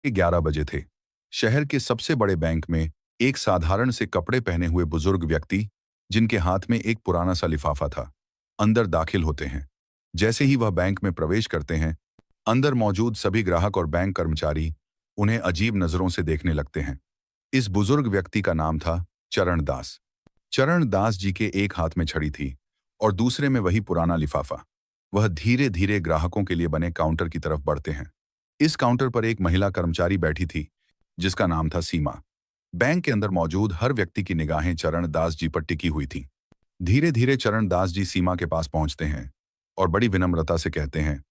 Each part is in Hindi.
11 बजे थे। शहर के सबसे बड़े बैंक में एक साधारण से कपड़े पहने हुए बुजुर्ग व्यक्ति, जिनके हाथ में एक पुराना सा लिफाफा था, अंदर दाखिल होते हैं। जैसे ही वह बैंक में प्रवेश करते हैं, अंदर मौजूद सभी ग्राहक और बैंक कर्मचारी उन्हें अजीब नजरों से देखने लगते हैं। इस बुजुर्ग व्यक्ति का नाम था चरण दास। चरण दास जी के एक हाथ में छड़ी थी और दूसरे में वही पुराना लिफाफा। वह धीरे धीरे ग्राहकों के लिए बने काउंटर की तरफ बढ़ते हैं। इस काउंटर पर एक महिला कर्मचारी बैठी थी, जिसका नाम था सीमा। बैंक के अंदर मौजूद हर व्यक्ति की निगाहें चरण दास जी पर टिकी हुई थी। धीरे धीरे चरण दास जी सीमा के पास पहुंचते हैं और बड़ी विनम्रता से कहते हैं,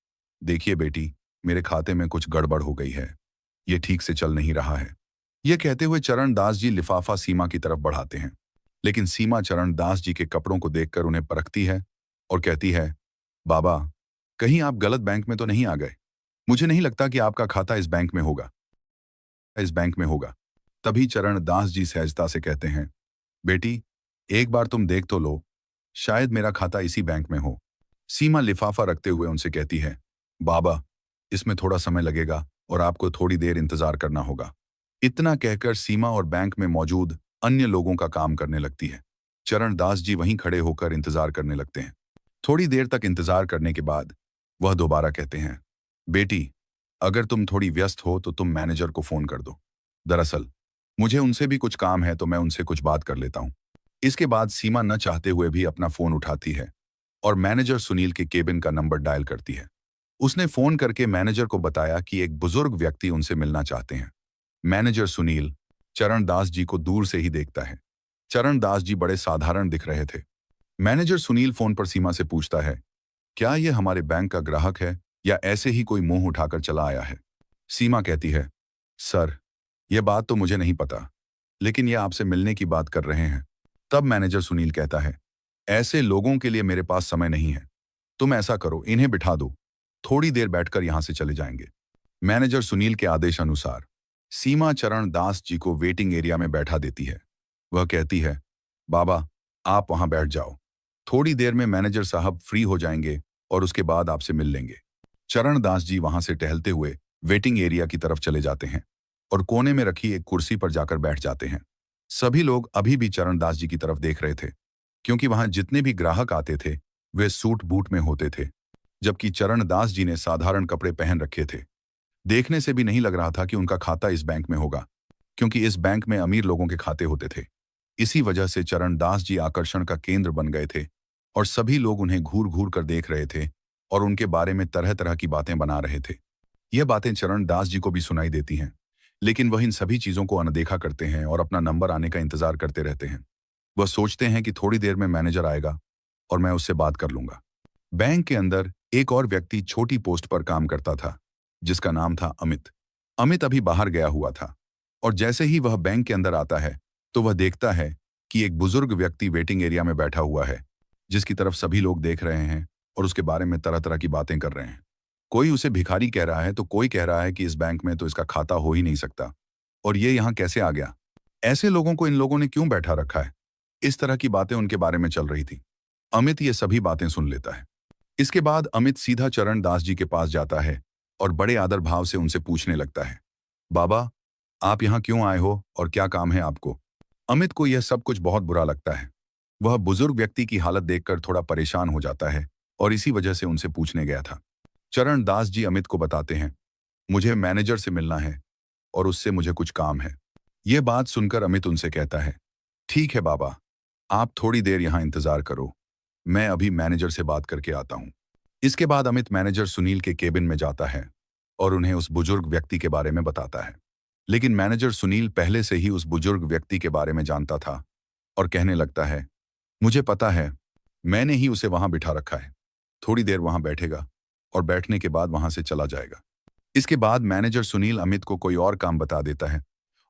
देखिए बेटी, मेरे खाते में कुछ गड़बड़ हो गई है। ये ठीक से चल नहीं रहा है। ये कहते हुए चरण दास जी लिफाफा सीमा की तरफ बढ़ाते हैं, लेकिन सीमा चरण दास जी के कपड़ों को देखकर उन्हें परखती है और कहती है, बाबा, कहीं आप गलत बैंक में तो नहीं आ गए? मुझे नहीं लगता कि आपका खाता इस बैंक में होगा। तभी चरण दास जी सहजता से कहते हैं, बेटी, एक बार तुम देख तो लो, शायद मेरा खाता इसी बैंक में हो। सीमा लिफाफा रखते हुए उनसे कहती है, बाबा, इसमें थोड़ा समय लगेगा और आपको थोड़ी देर इंतजार करना होगा। इतना कहकर सीमा और बैंक में मौजूद अन्य लोगों का काम करने लगती है। चरण दास जी वहीं खड़े होकर इंतजार करने लगते हैं। थोड़ी देर तक इंतजार करने के बाद वह दोबारा कहते हैं, बेटी, अगर तुम थोड़ी व्यस्त हो तो तुम मैनेजर को फोन कर दो। दरअसल मुझे उनसे भी कुछ काम है, तो मैं उनसे कुछ बात कर लेता हूँ। इसके बाद सीमा न चाहते हुए भी अपना फोन उठाती है और मैनेजर सुनील के केबिन का नंबर डायल करती है। उसने फोन करके मैनेजर को बताया कि एक बुजुर्ग व्यक्ति उनसे मिलना चाहते हैं। मैनेजर सुनील चरण दास जी को दूर से ही देखता है। चरण दास जी बड़े साधारण दिख रहे थे। मैनेजर सुनील फोन पर सीमा से पूछता है, क्या यह हमारे बैंक का ग्राहक है या ऐसे ही कोई मुंह उठाकर चला आया है? सीमा कहती है, सर, यह बात तो मुझे नहीं पता, लेकिन यह आपसे मिलने की बात कर रहे हैं। तब मैनेजर सुनील कहता है, ऐसे लोगों के लिए मेरे पास समय नहीं है। तुम ऐसा करो, इन्हें बिठा दो, थोड़ी देर बैठकर यहां से चले जाएंगे। मैनेजर सुनील के आदेश अनुसार सीमा चरण दास जी को वेटिंग एरिया में बैठा देती है। वह कहती है, बाबा, आप वहां बैठ जाओ, थोड़ी देर में मैनेजर साहब फ्री हो जाएंगे और उसके बाद आपसे मिल लेंगे। चरण दास जी वहां से टहलते हुए वेटिंग एरिया की तरफ चले जाते हैं और कोने में रखी एक कुर्सी पर जाकर बैठ जाते हैं। सभी लोग अभी भी चरण दास जी की तरफ देख रहे थे, क्योंकि वहां जितने भी ग्राहक आते थे वे सूट बूट में होते थे, जबकि चरण दास जी ने साधारण कपड़े पहन रखे थे। देखने से भी नहीं लग रहा था कि उनका खाता इस बैंक में होगा, क्योंकि इस बैंक में अमीर लोगों के खाते होते थे। इसी वजह से चरण दास जी आकर्षण का केंद्र बन गए थे और सभी लोग उन्हें घूर घूर कर देख रहे थे और उनके बारे में तरह तरह की बातें बना रहे थे। यह बातें चरण दास जी को भी सुनाई देती हैं, लेकिन वह इन सभी चीजों को अनदेखा करते हैं और अपना नंबर आने का इंतजार करते रहते हैं। वह सोचते हैं कि थोड़ी देर में मैनेजर आएगा और मैं उससे बात कर लूंगा। बैंक के अंदर एक और व्यक्ति छोटी पोस्ट पर काम करता था, जिसका नाम था अमित। अमित अभी बाहर गया हुआ था और जैसे ही वह बैंक के अंदर आता है तो वह देखता है कि एक बुजुर्ग व्यक्ति वेटिंग एरिया में बैठा हुआ है, जिसकी तरफ सभी लोग देख रहे हैं और उसके बारे में तरह तरह की बातें कर रहे हैं। कोई उसे भिखारी कह रहा है तो कोई कह रहा है कि इस बैंक में तो इसका खाता हो ही नहीं सकता और ये यहाँ कैसे आ गया, ऐसे लोगों को इन लोगों ने क्यों बैठा रखा है। इस तरह की बातें उनके बारे में चल रही थी। अमित ये सभी बातें सुन लेता है। इसके बाद अमित सीधा चरण दास जी के पास जाता है और बड़े आदर भाव से उनसे पूछने लगता है, बाबा, आप यहाँ क्यों आए हो और क्या काम है आपको? अमित को यह सब कुछ बहुत बुरा लगता है। वह बुजुर्ग व्यक्ति की हालत देखकर थोड़ा परेशान हो जाता है और इसी वजह से उनसे पूछने गया था। चरण दास जी अमित को बताते हैं, मुझे मैनेजर से मिलना है और उससे मुझे कुछ काम है। यह बात सुनकर अमित उनसे कहता है, ठीक है बाबा, आप थोड़ी देर यहाँ इंतजार करो, मैं अभी मैनेजर से बात करके आता हूँ। इसके बाद अमित मैनेजर सुनील के केबिन में जाता है और उन्हें उस बुजुर्ग व्यक्ति के बारे में बताता है। लेकिन मैनेजर सुनील पहले से ही उस बुजुर्ग व्यक्ति के बारे में जानता था और कहने लगता है, मुझे पता है, मैंने ही उसे वहां बिठा रखा है, थोड़ी देर वहां बैठेगा और बैठने के बाद वहां से चला जाएगा। इसके बाद मैनेजर सुनील अमित को कोई और काम बता देता है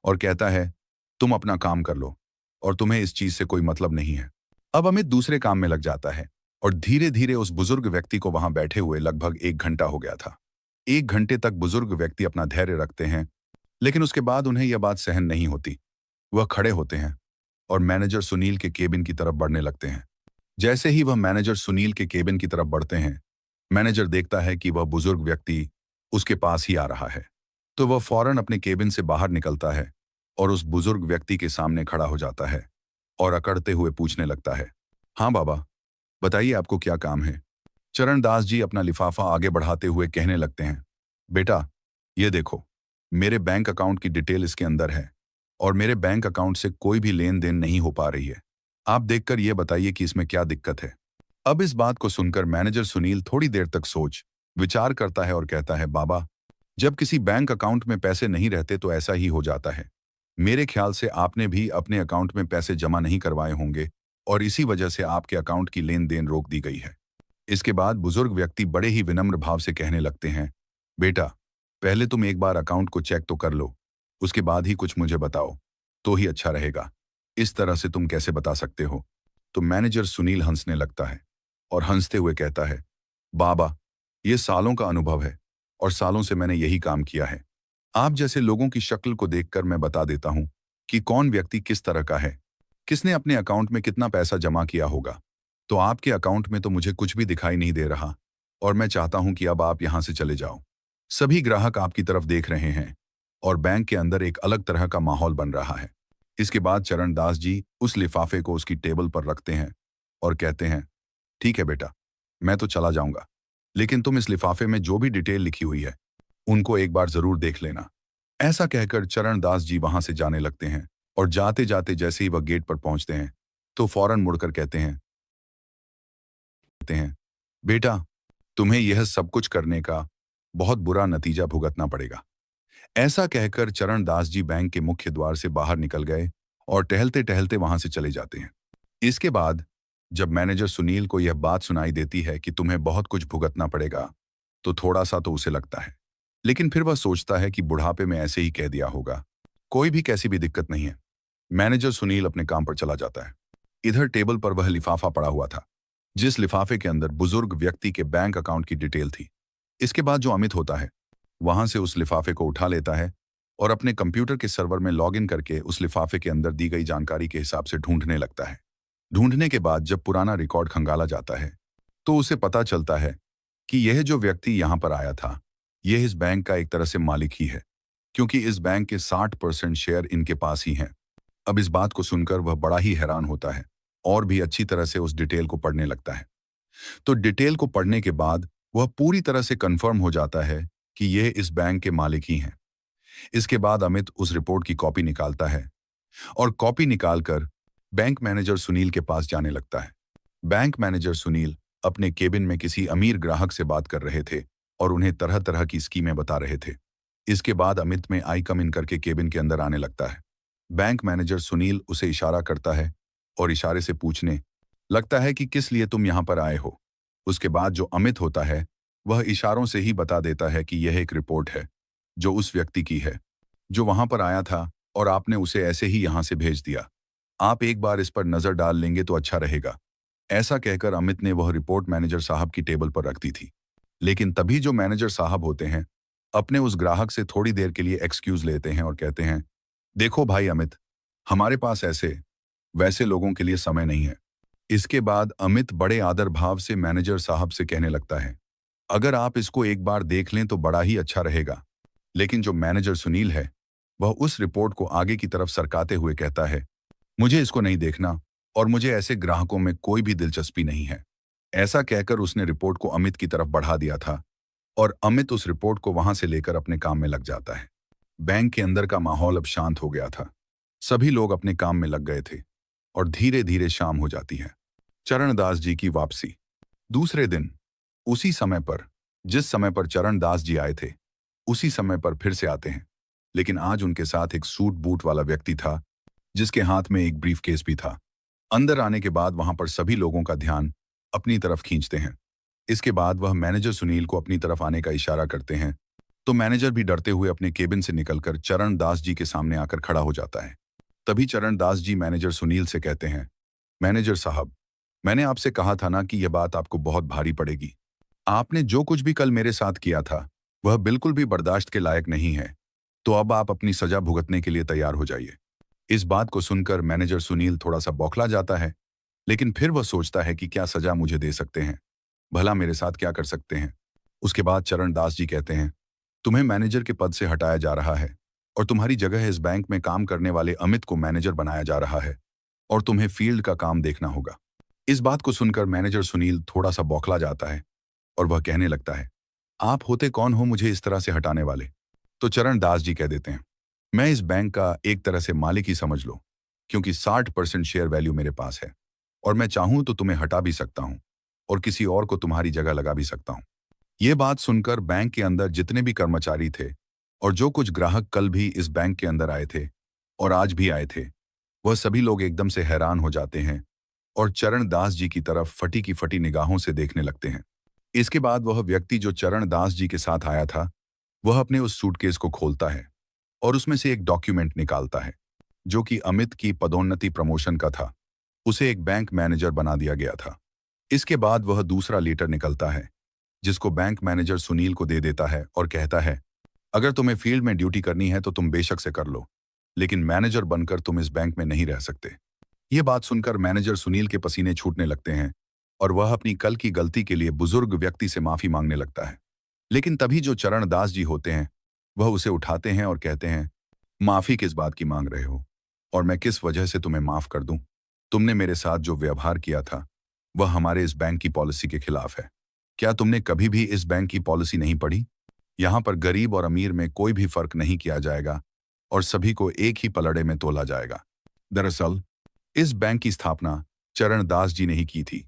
और कहता है, तुम अपना काम कर लो और तुम्हें इस चीज से कोई मतलब नहीं है। अब अमित दूसरे काम में लग जाता है और धीरे धीरे उस बुजुर्ग व्यक्ति को वहां बैठे हुए लगभग 1 घंटा हो गया था। 1 घंटे तक बुजुर्ग व्यक्ति अपना धैर्य रखते हैं, लेकिन उसके बाद उन्हें यह बात सहन नहीं होती। वह खड़े होते हैं और मैनेजर सुनील के केबिन की तरफ बढ़ने लगते हैं। जैसे ही वह मैनेजर सुनील के केबिन की तरफ बढ़ते हैं, मैनेजर देखता है कि वह बुजुर्ग व्यक्ति उसके पास ही आ रहा है। तो वह फौरन अपने केबिन से बाहर निकलता है और उस बुजुर्ग व्यक्ति के सामने खड़ा हो जाता है और अकड़ते हुए पूछने लगता है, हाँ बाबा, बताइए आपको क्या काम है। चरणदास जी अपना लिफाफा आगे बढ़ाते हुए कहने लगते हैं, बेटा, ये देखो, मेरे बैंक अकाउंट की डिटेल इसके अंदर है और मेरे बैंक अकाउंट से कोई भी लेन देन नहीं हो पा रही है। आप देखकर ये बताइए कि इसमें क्या दिक्कत है। अब इस बात को सुनकर मैनेजर सुनील थोड़ी देर तक सोच विचार करता है और कहता है, बाबा, जब किसी बैंक अकाउंट में पैसे नहीं रहते तो ऐसा ही हो जाता है। मेरे ख्याल से आपने भी अपने अकाउंट में पैसे जमा नहीं करवाए होंगे और इसी वजह से आपके अकाउंट की लेन देन रोक दी गई है। इसके बाद बुजुर्ग व्यक्ति बड़े ही विनम्र भाव से कहने लगते हैं, बेटा, पहले तुम एक बार अकाउंट को चेक तो कर लो, उसके बाद ही कुछ मुझे बताओ तो ही अच्छा रहेगा। इस तरह से तुम कैसे बता सकते हो। तो मैनेजर सुनील हंसने लगता है और हंसते हुए कहता है, बाबा, ये सालों का अनुभव है और सालों से मैंने यही काम किया है। आप जैसे लोगों की शक्ल को देखकर मैं बता देता हूं कि कौन व्यक्ति किस तरह का है, किसने अपने अकाउंट में कितना पैसा जमा किया होगा। तो आपके अकाउंट में तो मुझे कुछ भी दिखाई नहीं दे रहा और मैं चाहता हूं कि अब आप यहां से चले जाओ। सभी ग्राहक आपकी तरफ देख रहे हैं और बैंक के अंदर एक अलग तरह का माहौल बन रहा है। इसके बाद चरणदास जी उस लिफाफे को उसकी टेबल पर रखते हैं और कहते हैं, ठीक है बेटा, मैं तो चला जाऊंगा, लेकिन तुम इस लिफाफे में जो भी डिटेल लिखी हुई है उनको एक बार जरूर देख लेना। ऐसा कहकर चरणदास जी वहां से जाने लगते हैं और जाते जाते जैसे ही वह गेट पर पहुंचते हैं तो फौरन मुड़कर कहते हैं, बेटा, तुम्हें यह सब कुछ करने का बहुत बुरा नतीजा भुगतना पड़ेगा। ऐसा कहकर चरणदास जी बैंक के मुख्य द्वार से बाहर निकल गए और टहलते टहलते वहां से चले जाते हैं। इसके बाद जब मैनेजर सुनील को यह बात सुनाई देती है कि तुम्हें बहुत कुछ भुगतना पड़ेगा, तो थोड़ा सा तो उसे लगता है, लेकिन फिर वह सोचता है कि बुढ़ापे में ऐसे ही कह दिया होगा, कोई भी कैसी भी दिक्कत नहीं है। मैनेजर सुनील अपने काम पर चला जाता है। इधर टेबल पर वह लिफाफा पड़ा हुआ था जिस लिफाफे के अंदर बुजुर्ग व्यक्ति के बैंक अकाउंट की डिटेल थी। इसके बाद जो अमित होता है वहां से उस लिफाफे को उठा लेता है और अपने कंप्यूटर के सर्वर में लॉगिन करके उस लिफाफे के अंदर दी गई जानकारी के हिसाब से ढूंढने लगता है। ढूंढने के बाद जब पुराना रिकॉर्ड खंगाला जाता है तो उसे पता चलता है कि यह जो व्यक्ति यहां पर आया था यह इस बैंक का एक तरह से मालिक ही है, क्योंकि इस बैंक के 60% शेयर इनके पास ही हैं। अब इस बात को सुनकर वह बड़ा ही हैरान होता है और भी अच्छी तरह से उस डिटेल को पढ़ने लगता है। तो डिटेल को पढ़ने के बाद वह पूरी तरह से कंफर्म हो जाता है कि यह इस बैंक के मालिक ही हैं। इसके बाद अमित उस रिपोर्ट की कॉपी निकालता है और कॉपी निकालकर बैंक मैनेजर सुनील के पास जाने लगता है। बैंक मैनेजर सुनील अपने केबिन में किसी अमीर ग्राहक से बात कर रहे थे और उन्हें तरह तरह की स्कीमें बता रहे थे। इसके बाद अमित में आई कम इन करके केबिन के अंदर आने लगता है। बैंक मैनेजर सुनील उसे इशारा करता है और इशारे से पूछने लगता है कि किस लिए तुम यहां पर आए हो। उसके बाद जो अमित होता है वह इशारों से ही बता देता है कि यह एक रिपोर्ट है जो उस व्यक्ति की है जो वहां पर आया था और आपने उसे ऐसे ही यहां से भेज दिया। आप एक बार इस पर नजर डाल लेंगे तो अच्छा रहेगा। ऐसा कहकर अमित ने वह रिपोर्ट मैनेजर साहब की टेबल पर रख दी थी। लेकिन तभी जो मैनेजर साहब होते हैं अपने उस ग्राहक से थोड़ी देर के लिए एक्सक्यूज लेते हैं और कहते हैं, देखो भाई अमित, हमारे पास ऐसे वैसे लोगों के लिए समय नहीं है। इसके बाद अमित बड़े आदर भाव से मैनेजर साहब से कहने लगता है, अगर आप इसको एक बार देख लें तो बड़ा ही अच्छा रहेगा। लेकिन जो मैनेजर सुनील है वह उस रिपोर्ट को आगे की तरफ सरकाते हुए कहता है, मुझे इसको नहीं देखना और मुझे ऐसे ग्राहकों में कोई भी दिलचस्पी नहीं है। ऐसा कहकर उसने रिपोर्ट को अमित की तरफ बढ़ा दिया था और अमित उस रिपोर्ट को वहां से लेकर अपने काम में लग जाता है। बैंक के अंदर का माहौल अब शांत हो गया था। सभी लोग अपने काम में लग गए थे और धीरे धीरे शाम हो जाती है। चरणदास जी की वापसी। दूसरे दिन उसी समय पर जिस समय पर चरणदास जी आए थे उसी समय पर फिर से आते हैं, लेकिन आज उनके साथ एक सूट बूट वाला व्यक्ति था जिसके हाथ में एक ब्रीफकेस भी था। अंदर आने के बाद वहां पर सभी लोगों का ध्यान अपनी तरफ खींचते हैं। इसके बाद वह मैनेजर सुनील को अपनी तरफ आने का इशारा करते हैं तो मैनेजर भी डरते हुए अपने केबिन से निकलकर चरणदास जी के सामने आकर खड़ा हो जाता है। तभी चरणदास जी मैनेजर सुनील से कहते हैं, मैनेजर साहब, मैंने आपसे कहा था ना कि यह बात आपको बहुत भारी पड़ेगी। आपने जो कुछ भी कल मेरे साथ किया था वह बिल्कुल भी बर्दाश्त के लायक नहीं है, तो अब आप अपनी सजा भुगतने के लिए तैयार हो जाइए। इस बात को सुनकर मैनेजर सुनील थोड़ा सा बौखला जाता है, लेकिन फिर वह सोचता है कि क्या सजा मुझे दे सकते हैं, भला मेरे साथ क्या कर सकते हैं। उसके बाद चरणदास जी कहते हैं, तुम्हें मैनेजर के पद से हटाया जा रहा है और तुम्हारी जगह इस बैंक में काम करने वाले अमित को मैनेजर बनाया जा रहा है और तुम्हें फील्ड का काम देखना होगा। इस बात को सुनकर मैनेजर सुनील थोड़ा सा बौखला जाता है और वह कहने लगता है, आप होते कौन हो मुझे इस तरह से हटाने वाले? तो चरण दास जी कह देते हैं, मैं इस बैंक का एक तरह से मालिक ही समझ लो, क्योंकि 60% शेयर वैल्यू मेरे पास है और मैं चाहूं तो तुम्हें हटा भी सकता हूं और किसी और को तुम्हारी जगह लगा भी सकता हूं। ये बात सुनकर बैंक के अंदर जितने भी कर्मचारी थे और जो कुछ ग्राहक कल भी इस बैंक के अंदर आए थे और आज भी आए थे, वह सभी लोग एकदम से हैरान हो जाते हैं और चरण दास जी की तरफ फटी की फटी निगाहों से देखने लगते हैं। इसके बाद वह व्यक्ति जो चरण दास जी के साथ आया था, वह अपने उस सूटकेस को खोलता है और उसमें से एक डॉक्यूमेंट निकालता है जो कि अमित की पदोन्नति प्रमोशन का था। उसे एक बैंक मैनेजर बना दिया गया था। इसके बाद वह दूसरा लेटर निकलता है जिसको बैंक मैनेजर सुनील को दे देता है और कहता है, अगर तुम्हें फील्ड में ड्यूटी करनी है तो तुम बेशक से कर लो, लेकिन मैनेजर बनकर तुम इस बैंक में नहीं रह सकते। ये बात सुनकर मैनेजर सुनील के पसीने छूटने लगते हैं और वह अपनी कल की गलती के लिए बुजुर्ग व्यक्ति से माफी मांगने लगता है। लेकिन तभी जो चरण दास जी होते हैं वह उसे उठाते हैं और कहते हैं, माफी किस बात की मांग रहे हो और मैं किस वजह से तुम्हें माफ कर दूं? तुमने मेरे साथ जो व्यवहार किया था वह हमारे इस बैंक की पॉलिसी के खिलाफ है। क्या तुमने कभी भी इस बैंक की पॉलिसी नहीं पढ़ी? यहाँ पर गरीब और अमीर में कोई भी फर्क नहीं किया जाएगा और सभी को एक ही पलड़े में तोला जाएगा। दरअसल इस बैंक की स्थापना चरण दास जी ने ही की थी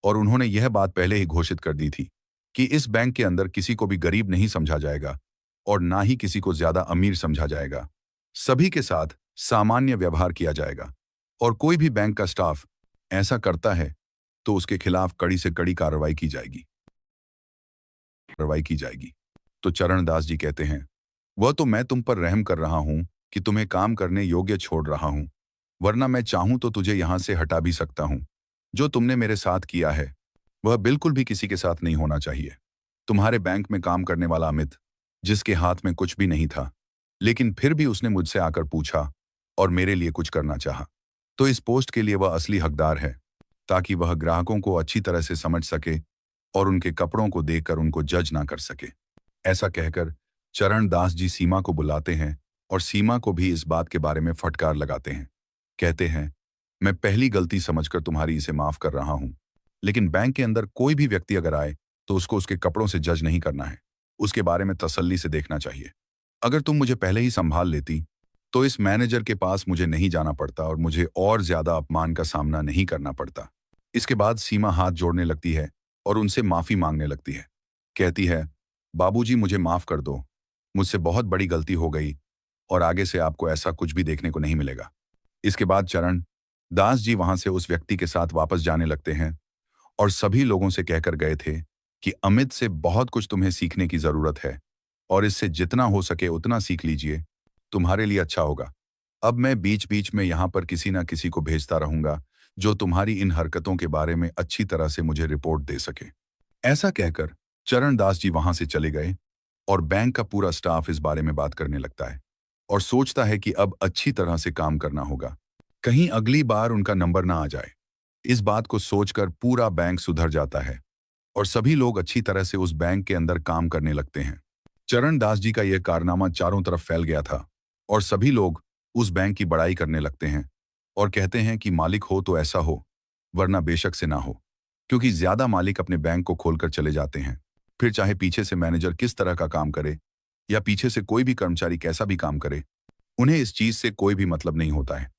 और उन्होंने यह बात पहले ही घोषित कर दी थी कि इस बैंक के अंदर किसी को भी गरीब नहीं समझा जाएगा और ना ही किसी को ज्यादा अमीर समझा जाएगा। सभी के साथ सामान्य व्यवहार किया जाएगा और कोई भी बैंक का स्टाफ ऐसा करता है तो उसके खिलाफ कड़ी से कड़ी कार्रवाई की जाएगी। तो चरण दास जी कहते हैं, वह तो मैं तुम पर रहम कर रहा हूं कि तुम्हें काम करने योग्य छोड़ रहा हूं, वरना मैं चाहूं तो तुझे यहां से हटा भी सकता हूं। जो तुमने मेरे साथ किया है वह बिल्कुल भी किसी के साथ नहीं होना चाहिए। तुम्हारे बैंक में काम करने वाला अमित, जिसके हाथ में कुछ भी नहीं था, लेकिन फिर भी उसने मुझसे आकर पूछा और मेरे लिए कुछ करना चाहा, तो इस पोस्ट के लिए वह असली हकदार है, ताकि वह ग्राहकों को अच्छी तरह से समझ सके और उनके कपड़ों को देखकर उनको जज ना कर सके। ऐसा कहकर चरण दास जी सीमा को बुलाते हैं और सीमा को भी इस बात के बारे में फटकार लगाते हैं। कहते हैं, मैं पहली गलती समझकर तुम्हारी इसे माफ कर रहा हूं, लेकिन बैंक के अंदर कोई भी व्यक्ति अगर आए तो उसको उसके कपड़ों से जज नहीं करना है, उसके बारे में तसल्ली से देखना चाहिए। अगर तुम मुझे पहले ही संभाल लेती तो इस मैनेजर के पास मुझे नहीं जाना पड़ता और मुझे और ज्यादा अपमान का सामना नहीं करना पड़ता। इसके बाद सीमा हाथ जोड़ने लगती है और उनसे माफी मांगने लगती है। कहती है, बाबूजी मुझे माफ कर दो, मुझसे बहुत बड़ी गलती हो गई और आगे से आपको ऐसा कुछ भी देखने को नहीं मिलेगा। इसके बाद चरण दास जी वहां से उस व्यक्ति के साथ वापस जाने लगते हैं और सभी लोगों से कहकर गए थे कि अमित से बहुत कुछ तुम्हें सीखने की जरूरत है और इससे जितना हो सके उतना सीख लीजिए, तुम्हारे लिए अच्छा होगा। अब मैं बीच बीच में यहाँ पर किसी ना किसी को भेजता रहूंगा जो तुम्हारी इन हरकतों के बारे में अच्छी तरह से मुझे रिपोर्ट दे सके। ऐसा कहकर चरण दास जी वहां से चले गए और बैंक का पूरा स्टाफ इस बारे में बात करने लगता है और सोचता है कि अब अच्छी तरह से काम करना होगा, कहीं अगली बार उनका नंबर ना आ जाए। इस बात को सोचकर पूरा बैंक सुधर जाता है और सभी लोग अच्छी तरह से उस बैंक के अंदर काम करने लगते हैं। चरण दास जी का यह कारनामा चारों तरफ फैल गया था और सभी लोग उस बैंक की बड़ाई करने लगते हैं और कहते हैं कि मालिक हो तो ऐसा हो, वरना बेशक से ना हो, क्योंकि ज्यादा मालिक अपने बैंक को खोलकर चले जाते हैं। फिर चाहे पीछे से मैनेजर किस तरह का काम करे या पीछे से कोई भी कर्मचारी कैसा भी काम करे, उन्हें इस चीज से कोई भी मतलब नहीं होता है।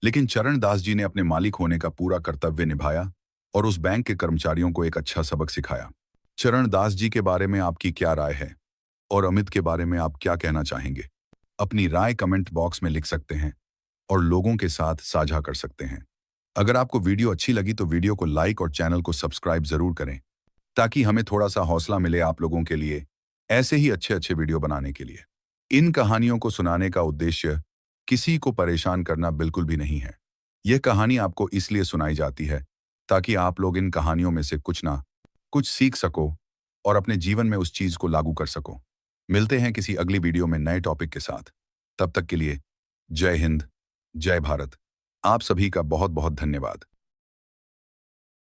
लेकिन चरण दास जी ने अपने मालिक होने का पूरा कर्तव्य निभाया और उस बैंक के कर्मचारियों को एक अच्छा सबक सिखाया। चरण दास जी के बारे में आपकी क्या राय है और अमित के बारे में आप क्या कहना चाहेंगे? अपनी राय कमेंट बॉक्स में लिख सकते हैं और लोगों के साथ साझा कर सकते हैं। अगर आपको वीडियो अच्छी लगी तो वीडियो को लाइक और चैनल को सब्सक्राइब जरूर करें, ताकि हमें थोड़ा सा हौसला मिले आप लोगों के लिए ऐसे ही अच्छे अच्छे वीडियो बनाने के लिए। इन कहानियों को सुनाने का उद्देश्य किसी को परेशान करना बिल्कुल भी नहीं है। यह कहानी आपको इसलिए सुनाई जाती है ताकि आप लोग इन कहानियों में से कुछ ना कुछ सीख सको और अपने जीवन में उस चीज को लागू कर सको। मिलते हैं किसी अगली वीडियो में नए टॉपिक के साथ। तब तक के लिए जय हिंद, जय भारत। आप सभी का बहुत बहुत धन्यवाद।